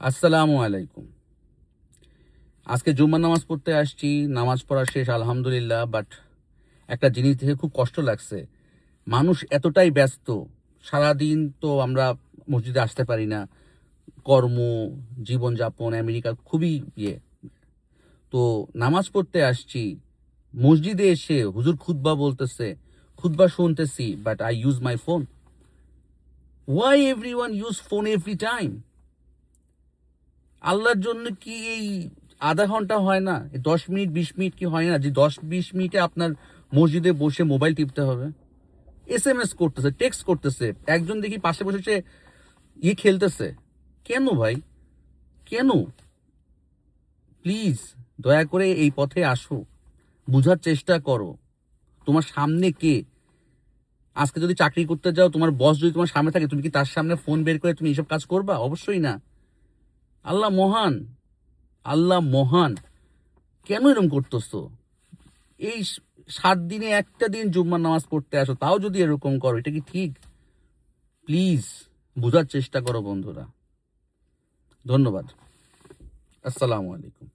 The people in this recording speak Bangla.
আসসালামু আলাইকুম। আজকে জুম্মার নামাজ পড়তে আসছি। নামাজ পড়া শেষ আলহামদুলিল্লাহ। বাট একটা জিনিস দেখে খুব কষ্ট লাগছে। মানুষ এতটাই ব্যস্ত, সারাদিন তো আমরা মসজিদে আসতে পারি না। কর্ম, জীবনযাপন, আমেরিকা খুবই ইয়ে। তো নামাজ পড়তে আসছি, মসজিদে এসে হুজুর খুতবা বলতেছে, খুতবা শুনতেছি, but I use my phone. Why everyone use phone every time? আল্লাহর জন্য কি এই আধা ঘন্টা হয় না, 10 মিনিট 20 মিনিট কি হয় না যে 10-20 মিনিটে আপনার মসজিদে বসে মোবাইল টিপতে হবে? SMS করতেছে, টেক্সট করতেছে, একজন দেখি পাশে বসে সে খেলতেছে। কেন ভাই? কেন? প্লিজ দয়া করে এই পথে আসো, বুঝার চেষ্টা করো। তোমার সামনে কে? আজকে যদি চাকরি করতে যাও, তোমার বস যদি তোমার সামনে থাকে, তুমি কি তার সামনে ফোন বের করে তুমি এইসব কাজ করবা? অবশ্যই না। আল্লাহ মহান, আল্লাহ মহান। কেন এরকম করতেছো? এই 7 দিনে একটা দিন জুম্মার নামাজ পড়তে আসো, তাও যদি এরকম করো, এটা কি ঠিক? প্লিজ বোঝার চেষ্টা করো বন্ধুরা। ধন্যবাদ। আসসালামু আলাইকুম।